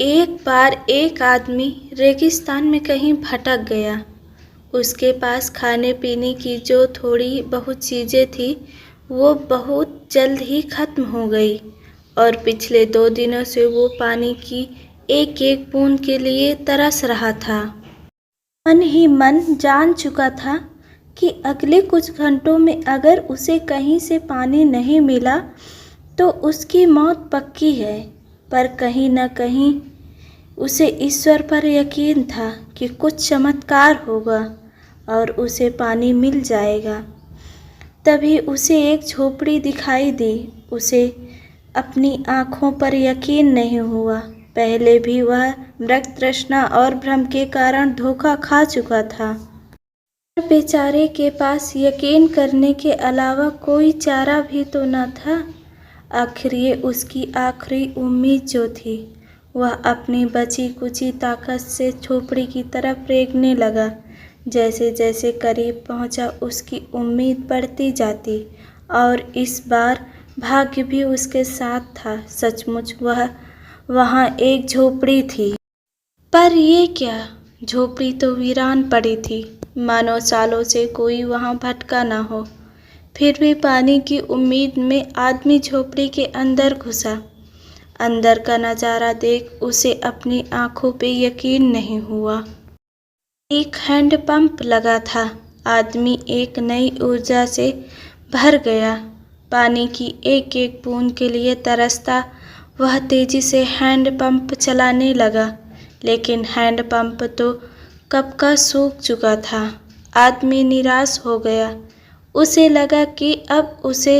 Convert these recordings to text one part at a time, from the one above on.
एक बार एक आदमी रेगिस्तान में कहीं भटक गया। उसके पास खाने पीने की जो थोड़ी बहुत चीज़ें थी वो बहुत जल्द ही ख़त्म हो गई और पिछले 2 दिनों से वो पानी की एक एक बूंद के लिए तरस रहा था। मन ही मन जान चुका था कि अगले कुछ घंटों में अगर उसे कहीं से पानी नहीं मिला तो उसकी मौत पक्की है। पर कहीं न कहीं उसे ईश्वर पर यकीन था कि कुछ चमत्कार होगा और उसे पानी मिल जाएगा। तभी उसे एक झोपड़ी दिखाई दी। उसे अपनी आँखों पर यकीन नहीं हुआ। पहले भी वह मृग तृष्णा और भ्रम के कारण धोखा खा चुका था। बेचारे के पास यकीन करने के अलावा कोई चारा भी तो न था। आखिर ये उसकी आखिरी उम्मीद जो थी। वह अपनी बची कुची ताकत से झोपड़ी की तरफ रेंगने लगा। जैसे जैसे करीब पहुंचा उसकी उम्मीद बढ़ती जाती और इस बार भाग्य भी उसके साथ था। सचमुच वह वहाँ एक झोपड़ी थी। पर ये क्या, झोपड़ी तो वीरान पड़ी थी, मानो सालों से कोई वहाँ भटका ना हो। फिर भी पानी की उम्मीद में आदमी झोपड़ी के अंदर घुसा। अंदर का नज़ारा देख उसे अपनी आंखों पे यकीन नहीं हुआ। एक हैंडपंप लगा था। आदमी एक नई ऊर्जा से भर गया। पानी की एक एक बूंद के लिए तरसता वह तेजी से हैंडपंप चलाने लगा। लेकिन हैंडपंप तो कब का सूख चुका था। आदमी निराश हो गया। उसे लगा कि अब उसे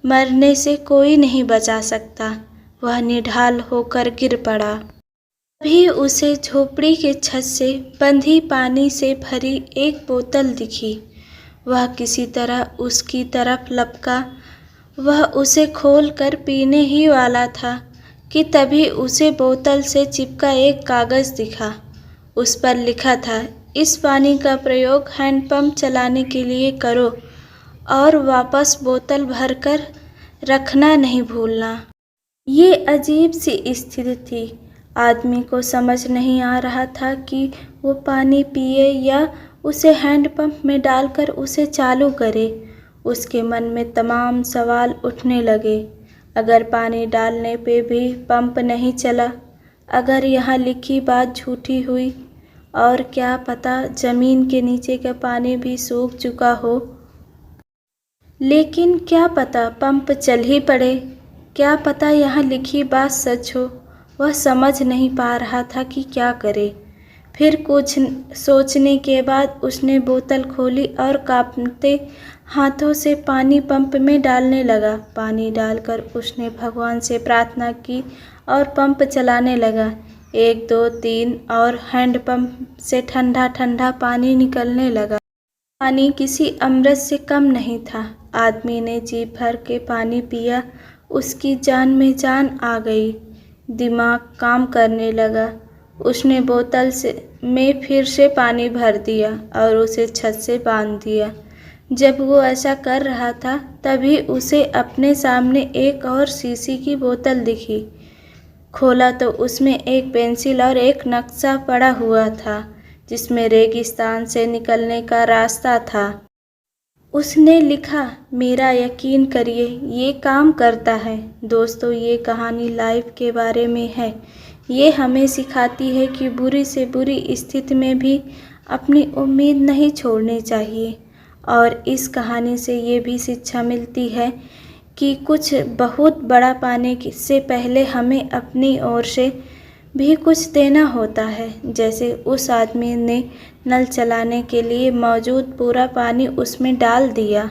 मरने से कोई नहीं बचा सकता। वह निढाल होकर गिर पड़ा। तभी उसे झोपड़ी के छत से बंधी पानी से भरी एक बोतल दिखी। वह किसी तरह उसकी तरफ लपका। वह उसे खोलकर पीने ही वाला था कि तभी उसे बोतल से चिपका एक कागज़ दिखा। उस पर लिखा था, इस पानी का प्रयोग हैंडपंप चलाने के लिए करो और वापस बोतल भरकर रखना नहीं भूलना। ये अजीब सी स्थिति थी। आदमी को समझ नहीं आ रहा था कि वो पानी पिए या उसे हैंडपंप में डालकर उसे चालू करे। उसके मन में तमाम सवाल उठने लगे। अगर पानी डालने पे भी पंप नहीं चला, अगर यहाँ लिखी बात झूठी हुई, और क्या पता ज़मीन के नीचे का पानी भी सूख चुका हो। लेकिन क्या पता पंप चल ही पड़े। क्या पता यहाँ लिखी बात सच हो। वह समझ नहीं पा रहा था कि क्या करे। फिर कुछ सोचने के बाद उसने बोतल खोली और कांपते हाथों से पानी पंप में डालने लगा। पानी डालकर उसने भगवान से प्रार्थना की और पंप चलाने लगा। 1 2 3 और हैंडपंप से ठंडा ठंडा पानी निकलने लगा। पानी किसी अमृत से कम नहीं था। आदमी ने जी भर के पानी पिया। उसकी जान में जान आ गई। दिमाग काम करने लगा। उसने बोतल में फिर से पानी भर दिया और उसे छत से बांध दिया। जब वो ऐसा कर रहा था तभी उसे अपने सामने एक और शीशी की बोतल दिखी। खोला तो उसमें एक पेंसिल और एक नक्शा पड़ा हुआ था जिसमें रेगिस्तान से निकलने का रास्ता था। उसने लिखा, मेरा यकीन करिए ये काम करता है। दोस्तों, ये कहानी लाइफ के बारे में है। ये हमें सिखाती है कि बुरी से बुरी स्थिति में भी अपनी उम्मीद नहीं छोड़नी चाहिए। और इस कहानी से ये भी शिक्षा मिलती है कि कुछ बहुत बड़ा पाने से पहले हमें अपनी ओर से भी कुछ देना होता है। जैसे उस आदमी ने नल चलाने के लिए मौजूद पूरा पानी उसमें डाल दिया।